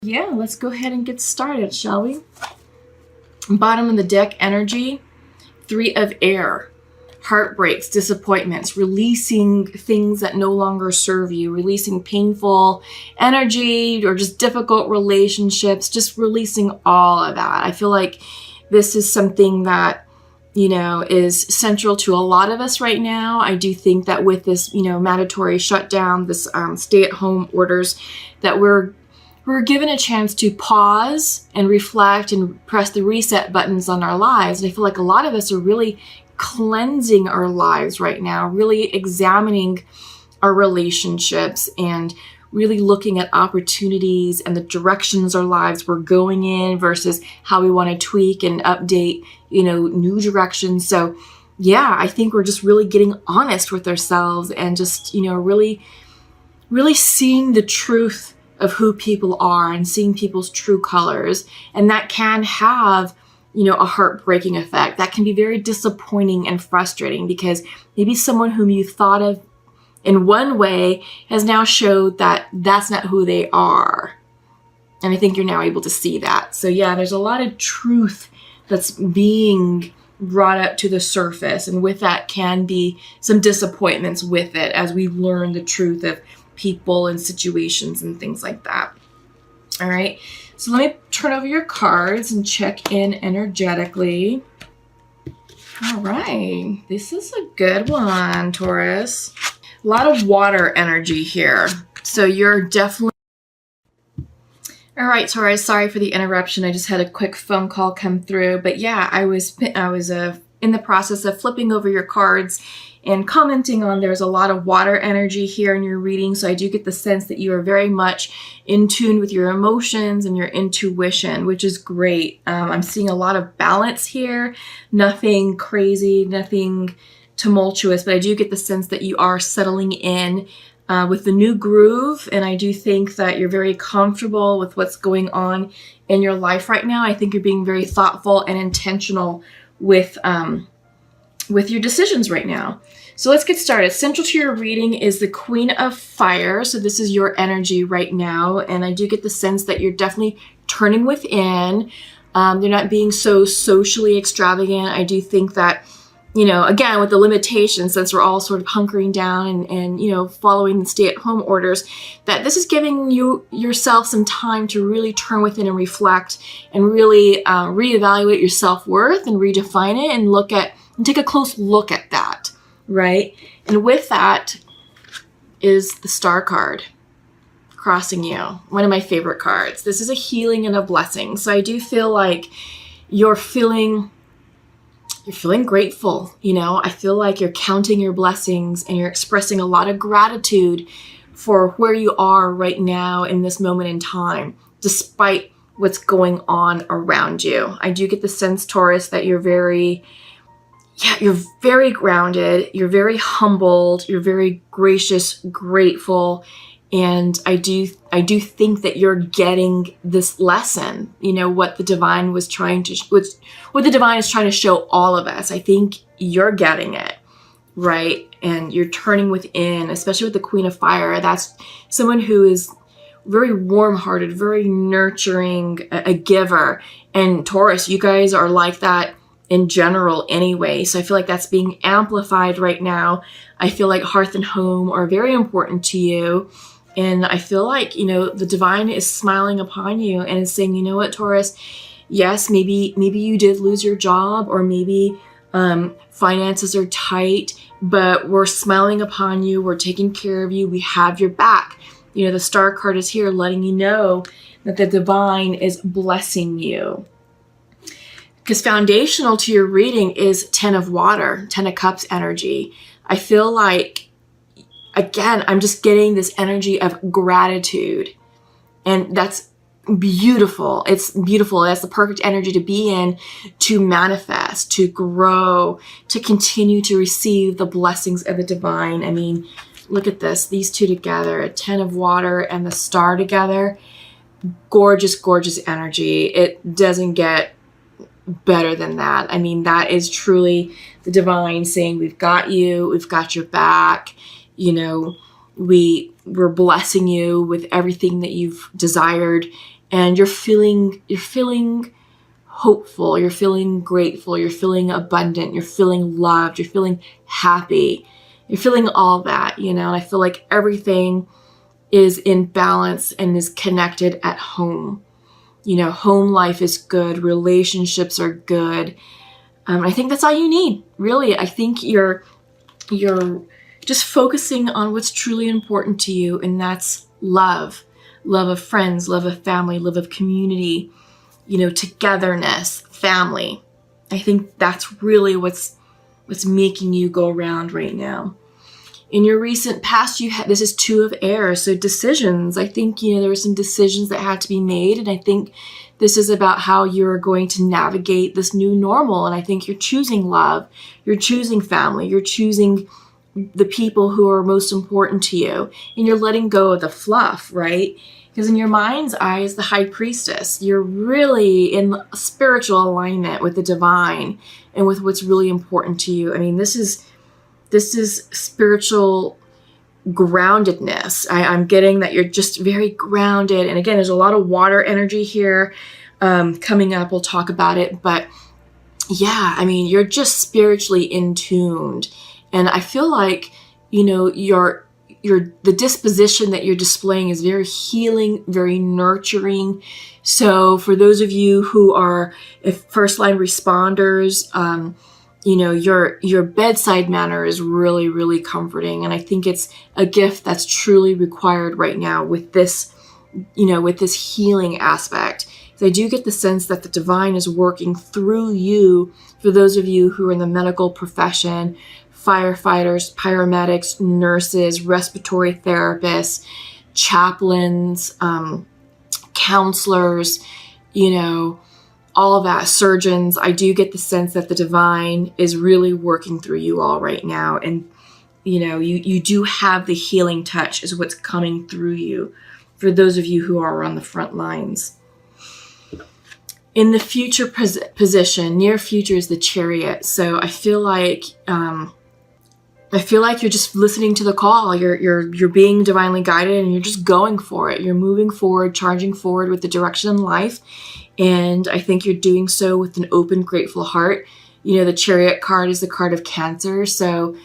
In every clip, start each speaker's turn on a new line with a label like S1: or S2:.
S1: Yeah, let's go ahead and get started, shall we? Bottom of the deck energy, 3 of air. Heartbreaks, disappointments, releasing things that no longer serve you, releasing painful energy or just difficult relationships, just releasing all of that. I feel like this is something that, is central to a lot of us right now. I do think that with this, mandatory shutdown, this stay-at-home orders, that we're given a chance to pause and reflect and press the reset buttons on our lives. And I feel like a lot of us are really cleansing our lives right now, really examining our relationships and really looking at opportunities and the directions our lives were going in versus how we want to tweak and update, new directions. So yeah, I think we're just really getting honest with ourselves and just, really seeing the truth of who people are and seeing people's true colors. And that can have, a heartbreaking effect. That can be very disappointing and frustrating because maybe someone whom you thought of in one way has now showed that that's not who they are. And I think you're now able to see that. So yeah, there's a lot of truth that's being brought up to the surface. And with that can be some disappointments with it as we learn the truth of people and situations and things like that. All right. So let me turn over your cards and check in energetically. All right. This is a good one, Taurus. A lot of water energy here. So you're definitely... All right, Taurus, sorry for the interruption. I just had a quick phone call come through. But yeah, I was in the process of flipping over your cards and commenting on there's a lot of water energy here in your reading. So I do get the sense that you are very much in tune with your emotions and your intuition, which is great. I'm seeing a lot of balance here. Nothing crazy, nothing tumultuous, but I do get the sense that you are settling in with the new groove. And I do think that you're very comfortable with what's going on in your life right now. I think you're being very thoughtful and intentional with your decisions right now. So let's get started. Central to your reading is the Queen of Fire. So this is your energy right now. And I do get the sense that you're definitely turning within. You're not being so socially extravagant. I do think that, again, with the limitations, since we're all sort of hunkering down and following the stay-at-home orders, that this is giving yourself some time to really turn within and reflect and really reevaluate your self-worth and redefine it and take a close look at that, right? And with that is the Star card crossing you. One of my favorite cards. This is a healing and a blessing. So I do feel like you're feeling grateful. I feel like you're counting your blessings and you're expressing a lot of gratitude for where you are right now in this moment in time, despite what's going on around you. I do get the sense, Taurus, that you're very grounded, you're very humbled, you're very gracious, grateful. And I do think that you're getting this lesson, what the divine is trying to show all of us. I think you're getting it, right? And you're turning within, especially with the Queen of Fire. That's someone who is very warm-hearted, very nurturing, a giver. And Taurus, you guys are like that in general anyway. So I feel like that's being amplified right now. I feel like hearth and home are very important to you. And I feel like, the divine is smiling upon you and is saying, you know what, Taurus, yes, maybe you did lose your job or maybe finances are tight, but we're smiling upon you. We're taking care of you. We have your back. The Star card is here letting you know that the divine is blessing you. Because foundational to your reading is 10 of water, 10 of cups energy. I feel like, again, I'm just getting this energy of gratitude. And that's beautiful. It's beautiful. That's the perfect energy to be in, to manifest, to grow, to continue to receive the blessings of the divine. I mean, look at this. These two together, a 10 of water and the Star together. Gorgeous, gorgeous energy. It doesn't get better than that. I mean, that is truly the divine saying, we've got you, we've got your back. We're blessing you with everything that you've desired. and you're feeling hopeful, you're feeling grateful, you're feeling abundant, you're feeling loved, you're feeling happy, you're feeling all that, and I feel like everything is in balance and is connected at home. Home life is good, relationships are good. I think that's all you need, really. I think you're just focusing on what's truly important to you, and that's love of friends, love of family, love of community, togetherness, family. I think that's really what's making you go around right now. In your recent past, this is 2 of air, so decisions. I think, there were some decisions that had to be made, and I think this is about how you're going to navigate this new normal, and I think you're choosing love, you're choosing family, you're choosing the people who are most important to you, and you're letting go of the fluff, right? Because in your mind's eye is the high priestess. You're really in spiritual alignment with the divine and with what's really important to you. I mean, this is spiritual groundedness. I'm getting that you're just very grounded. And again, there's a lot of water energy here coming up. We'll talk about it. But yeah, I mean, you're just spiritually in tuned. And I feel like, the disposition that you're displaying is very healing, very nurturing. So for those of you who are first line responders, your bedside manner is really, really comforting. And I think it's a gift that's truly required right now with this, with this healing aspect. So I do get the sense that the divine is working through you for those of you who are in the medical profession, firefighters, paramedics, nurses, respiratory therapists, chaplains, counselors, all of that, surgeons. I do get the sense that the divine is really working through you all right now. And, you do have the healing touch is what's coming through you for those of you who are on the front lines. In the future position, near future is the Chariot. So I feel like you're just listening to the call. You're being divinely guided, and you're just going for it. You're moving forward, charging forward with the direction in life. And I think you're doing so with an open, grateful heart. The Chariot card is the card of Cancer. So,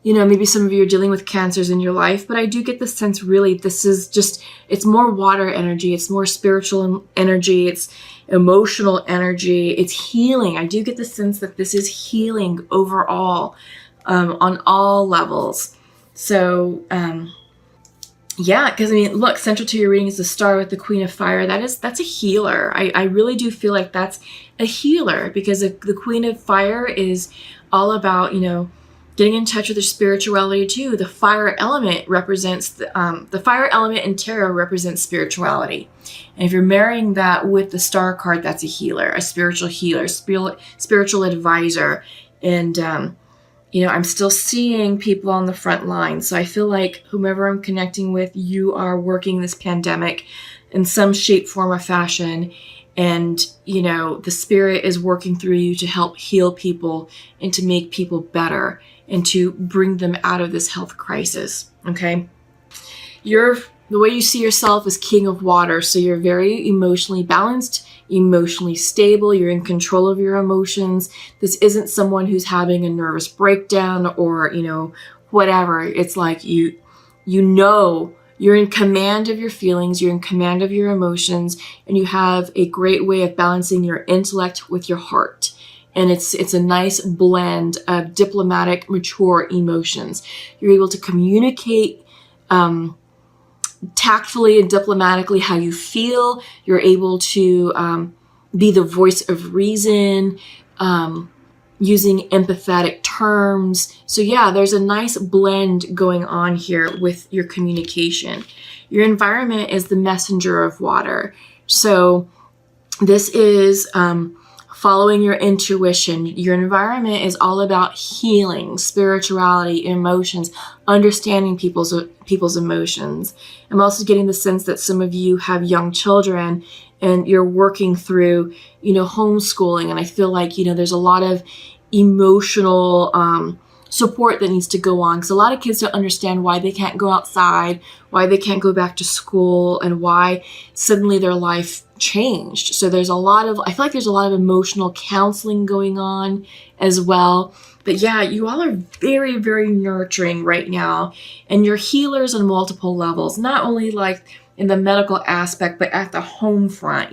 S1: maybe some of you are dealing with cancers in your life, but I do get the sense really this is it's more water energy. It's more spiritual energy. It's emotional energy. It's healing. I do get the sense that this is healing overall, on all levels. So, yeah, because look, central to your reading is the star with the Queen of Fire. That's a healer. I really do feel like that's a healer, because the Queen of Fire is all about, getting in touch with your spirituality too. The fire element represents the fire element in tarot represents spirituality. And if you're marrying that with the star card, that's a healer, a spiritual healer, spiritual advisor. And, I'm still seeing people on the front line. So I feel like whomever I'm connecting with, you are working this pandemic in some shape, form, or fashion. And, the spirit is working through you to help heal people and to make people better and to bring them out of this health crisis. Okay. The way you see yourself is King of Water. So you're very emotionally balanced, emotionally stable. You're in control of your emotions. This isn't someone who's having a nervous breakdown or, whatever. It's like you're in command of your feelings. You're in command of your emotions, and you have a great way of balancing your intellect with your heart. And it's a nice blend of diplomatic, mature emotions. You're able to communicate tactfully and diplomatically how you feel. You're able to be the voice of reason, using empathetic terms. So yeah, there's a nice blend going on here with your communication. Your environment is the messenger of water. So this is following your intuition. Your environment is all about healing, spirituality, emotions, understanding people's emotions. I'm also getting the sense that some of you have young children and you're working through, homeschooling. And I feel like, there's a lot of emotional support that needs to go on. Because a lot of kids don't understand why they can't go outside, why they can't go back to school, and why suddenly their life changed. So I feel like there's a lot of emotional counseling going on as well. But yeah, you all are very, very nurturing right now. And you're healers on multiple levels, not only like in the medical aspect, but at the home front,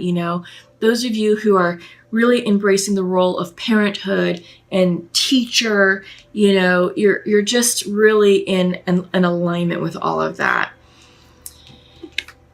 S1: those of you who are really embracing the role of parenthood and teacher, you're just really in an alignment with all of that.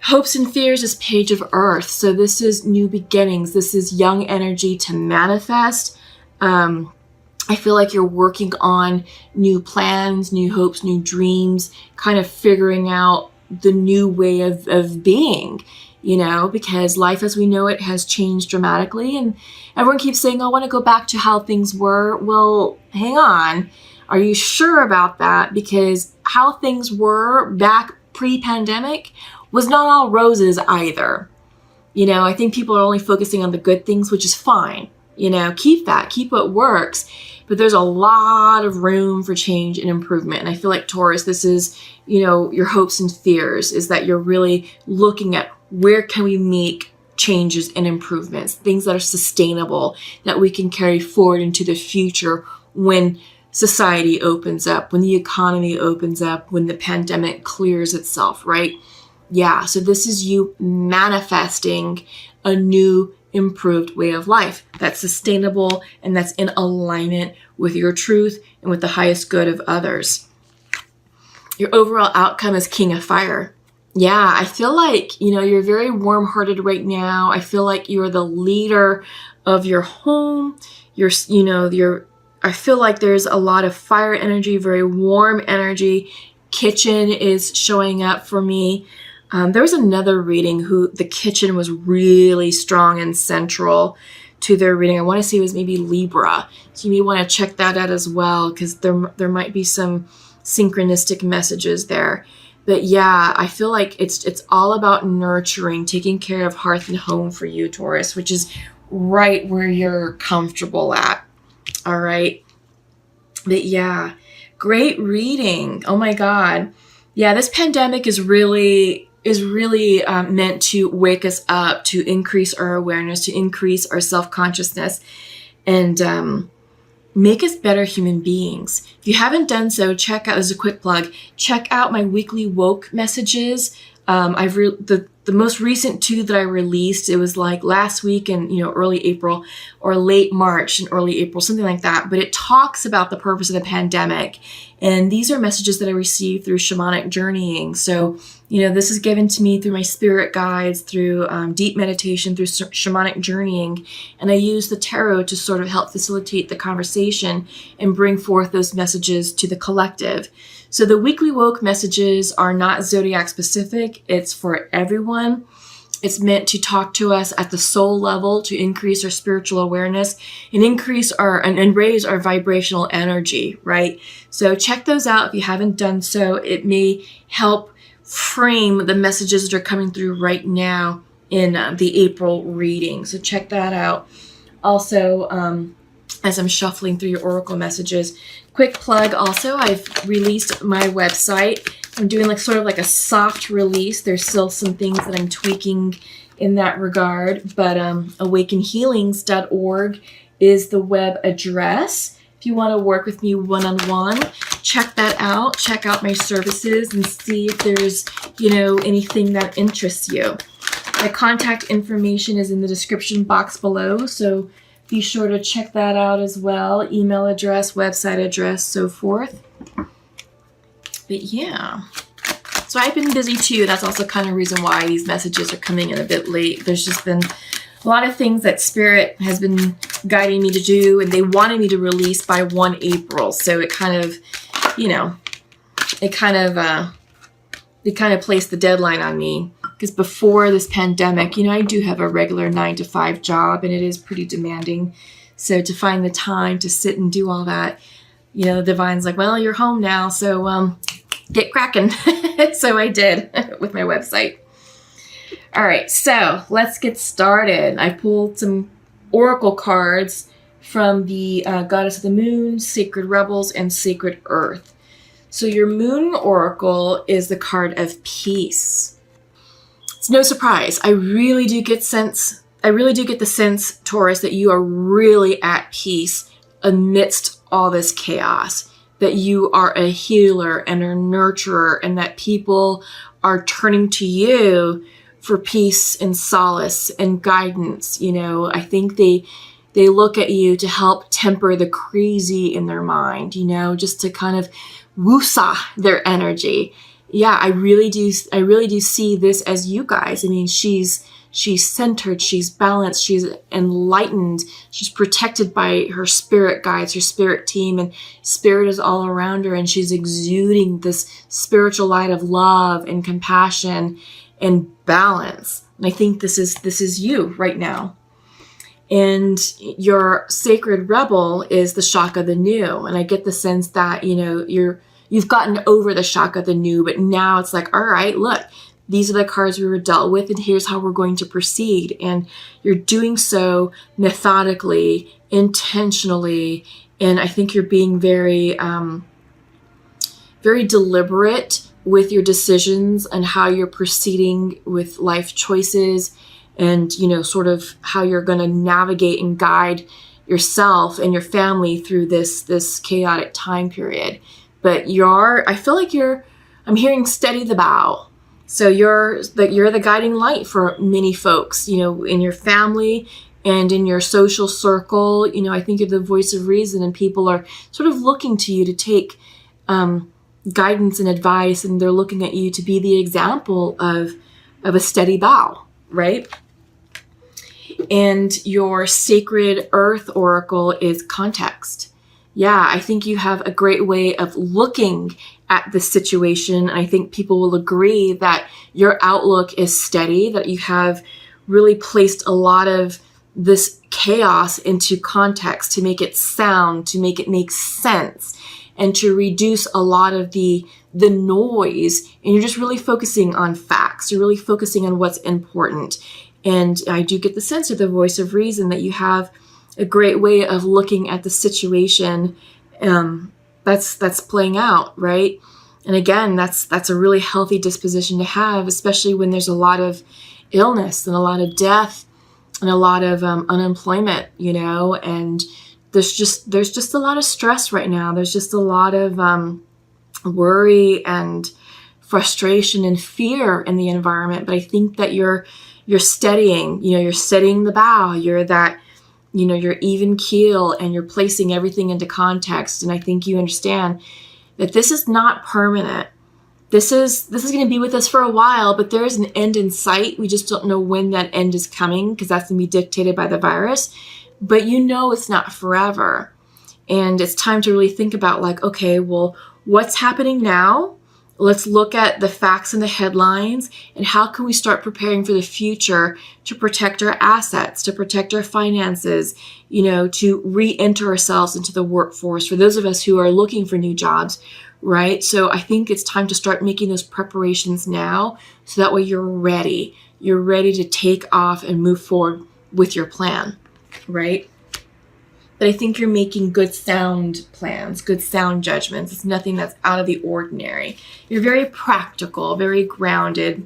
S1: Hopes and Fears is Page of Earth. So this is new beginnings. This is young energy to manifest. I feel like you're working on new plans, new hopes, new dreams, kind of figuring out the new way of being, because life as we know it has changed dramatically. And everyone keeps saying, I want to go back to how things were. Well, hang on. Are you sure about that? Because how things were back pre-pandemic was not all roses either. I think people are only focusing on the good things, which is fine. Keep what works. But there's a lot of room for change and improvement. And I feel like Taurus, this is, your hopes and fears, is that you're really looking at where can we make changes and improvements, things that are sustainable, that we can carry forward into the future when society opens up, when the economy opens up, when the pandemic clears itself, right? Yeah, so this is you manifesting a new improved way of life that's sustainable and that's in alignment with your truth and with the highest good of others. Your overall outcome is King of Fire. Yeah, I feel like, you're very warm-hearted right now. I feel like you're the leader of your home. I feel like there's a lot of fire energy, very warm energy. Kitchen is showing up for me. There was another reading who the kitchen was really strong and central to their reading. I want to say it was maybe Libra. So you may want to check that out as well, because there might be some synchronistic messages there. But yeah, I feel like it's all about nurturing, taking care of hearth and home for you, Taurus, which is right where you're comfortable at. All right. But yeah, great reading. Oh my God. Yeah, this pandemic is really meant to wake us up, to increase our awareness, to increase our self-consciousness, and make us better human beings. If you haven't done so, check out, as a quick plug, check out my weekly woke messages. The most recent 2 that I released, it was like last week in early April, or late March and early April, something like that. But it talks about the purpose of the pandemic. And these are messages that I received through shamanic journeying. So, this is given to me through my spirit guides, through deep meditation, through shamanic journeying. And I use the tarot to sort of help facilitate the conversation and bring forth those messages to the collective. So the weekly woke messages are not zodiac specific. It's for everyone. It's meant to talk to us at the soul level, to increase our spiritual awareness and increase and raise our vibrational energy, right? So check those out if you haven't done so. It may help frame the messages that are coming through right now in the April reading. So check that out. Also, as I'm shuffling through your oracle messages, quick plug also, I've released my website. I'm doing sort of like a soft release. There's still some things that I'm tweaking in that regard, but awakenhealings.org is the web address. If you want to work with me one-on-one, check that out. Check out my services and see if there's, anything that interests you. My contact information is in the description box below, so be sure to check that out as well. Email address, website address, so forth. But yeah, so I've been busy too. That's also kind of reason why these messages are coming in a bit late. There's just been a lot of things that Spirit has been guiding me to do, and they wanted me to release by 1 April. So it kind of, they kind of placed the deadline on me. Because before this pandemic, I do have a regular 9-to-5 job, and it is pretty demanding. So to find the time to sit and do all that, the divine's like, well, you're home now, so get cracking. So I did with my website. All right, so let's get started. I pulled some oracle cards from the Goddess of the Moon, Sacred Rebels, and Sacred Earth. So your Moon Oracle is the card of peace. It's no surprise. I really do get the sense, Taurus, that you are really at peace amidst all this chaos, that you are a healer and a nurturer, and that people are turning to you for peace and solace and guidance. You know, I think they look at you to help temper the crazy in their mind, you know, just to kind of woosah their energy. Yeah, I really do see this as you guys. I mean, she's centered, she's balanced, she's enlightened, she's protected by her spirit guides, her spirit team, and spirit is all around her, and she's exuding this spiritual light of love and compassion and balance. And I think this is you right now. And your Sacred Rebel is the shock of the new. And I get the sense that, you know, you've gotten over the shock of the new, but now it's like, all right, look, these are the cards we were dealt with, and here's how we're going to proceed. And you're doing so methodically, intentionally, and I think you're being very, very deliberate with your decisions and how you're proceeding with life choices, and, you know, sort of how you're going to navigate and guide yourself and your family through this chaotic time period. But I feel like I'm hearing steady the bow. So you're the guiding light for many folks, you know, in your family and in your social circle. You know, I think you're the voice of reason, and people are sort of looking to you to take guidance and advice, and they're looking at you to be the example of a steady bow, right? And your Sacred Earth Oracle is context. Yeah, I think you have a great way of looking at the situation. I think people will agree that your outlook is steady, that you have really placed a lot of this chaos into context to make it sound, to make it make sense, and to reduce a lot of the noise. And you're just really focusing on facts. You're really focusing on what's important. And I do get the sense of the voice of reason that you have a great way of looking at the situation that's playing out, right? And again, that's a really healthy disposition to have, especially when there's a lot of illness and a lot of death and a lot of unemployment, you know, and there's just a lot of stress right now. There's just a lot of worry and frustration and fear in the environment. But I think that you're steadying, you know, you're steadying the bow. You're that, you know, you're even keel, and you're placing everything into context. And I think you understand that this is not permanent. This is going to be with us for a while, but there is an end in sight. We just don't know when that end is coming, because that's going to be dictated by the virus. But you know it's not forever. And it's time to really think about, like, okay, well, what's happening now? Let's look at the facts and the headlines, and how can we start preparing for the future to protect our assets, to protect our finances, you know, to re-enter ourselves into the workforce for those of us who are looking for new jobs, right? So I think it's time to start making those preparations now, so that way you're ready. You're ready to take off and move forward with your plan, right? But I think you're making good sound plans, good sound judgments. It's nothing that's out of the ordinary. You're very practical, very grounded,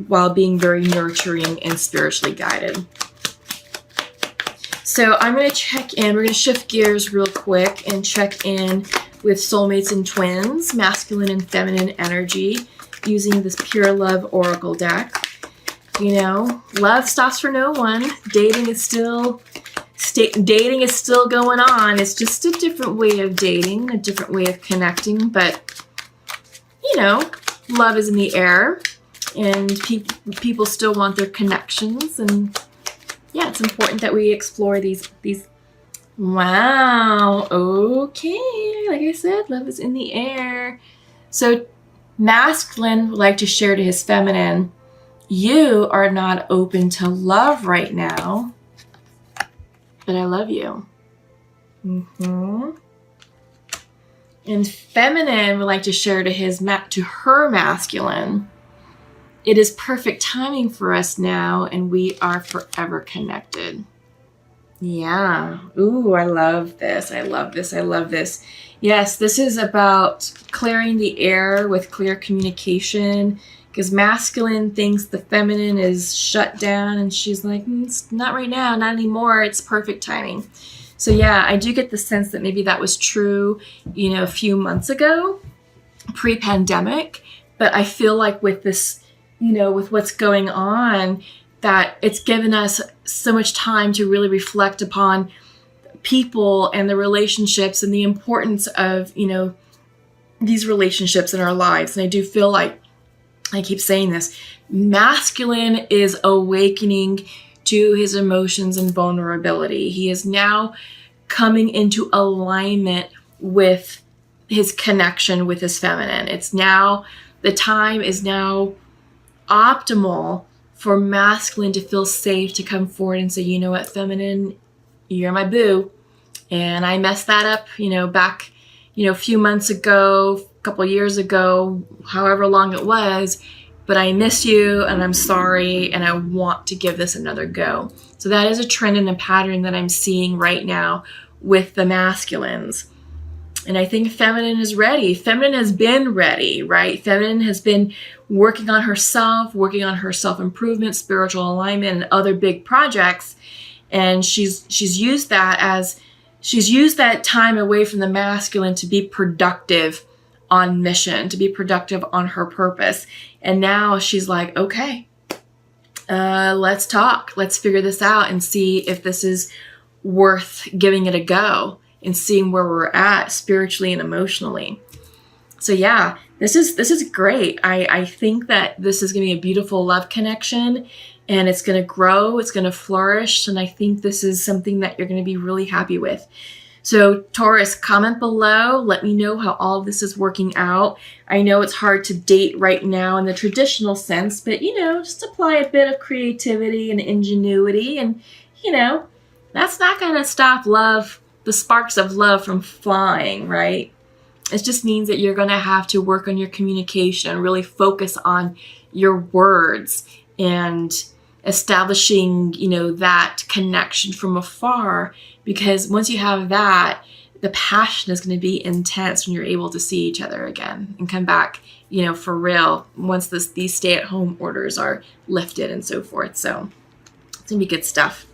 S1: while being very nurturing and spiritually guided. So I'm going to check in. We're going to shift gears real quick and check in with soulmates and twins, masculine and feminine energy, using this Pure Love Oracle deck. You know, love stops for no one. Dating is still going on. It's just a different way of dating, a different way of connecting. But, you know, love is in the air, and people still want their connections. And yeah, it's important that we explore these. Wow. Okay. Like I said, love is in the air. So masculine would like to share to his feminine, you are not open to love right now, but I love you. And feminine would like to share to her masculine, it is perfect timing for us now, and we are forever connected. Yeah. Ooh, I love this. I love this. I love this. Yes, this is about clearing the air with clear communication, because masculine thinks the feminine is shut down, and she's like, it's not right now, not anymore. It's perfect timing. So yeah, I do get the sense that maybe that was true, a few months ago, pre-pandemic. But I feel like with this, with what's going on, that it's given us so much time to really reflect upon people and the relationships and the importance of, these relationships in our lives. And I do feel like, I keep saying this, masculine is awakening to his emotions and vulnerability. He is now coming into alignment with his connection with his feminine. The time is now optimal for masculine to feel safe to come forward and say, you know what, feminine, you're my boo. And I messed that up, back, a few months ago, a couple years ago, however long it was, but I miss you and I'm sorry and I want to give this another go. So that is a trend and a pattern that I'm seeing right now with the masculines. And I think feminine is ready. Feminine has been ready, right? Feminine has been working on herself, working on her self-improvement, spiritual alignment, and other big projects. And she's used that time away from the masculine to be productive on mission, to be productive on her purpose. And now she's like, okay, let's talk. Let's figure this out and see if this is worth giving it a go and seeing where we're at spiritually and emotionally. So yeah, this is great. I think that this is going to be a beautiful love connection, and it's going to grow, it's going to flourish, and I think this is something that you're going to be really happy with. So Taurus, comment below. Let me know how all of this is working out. I know it's hard to date right now in the traditional sense, but just apply a bit of creativity and ingenuity, and that's not going to stop love, the sparks of love, from flying, right? It just means that you're going to have to work on your communication, really focus on your words and establishing, that connection from afar, because once you have that, the passion is going to be intense when you're able to see each other again and come back, for real, once these stay-at-home orders are lifted and so forth. So it's going to be good stuff.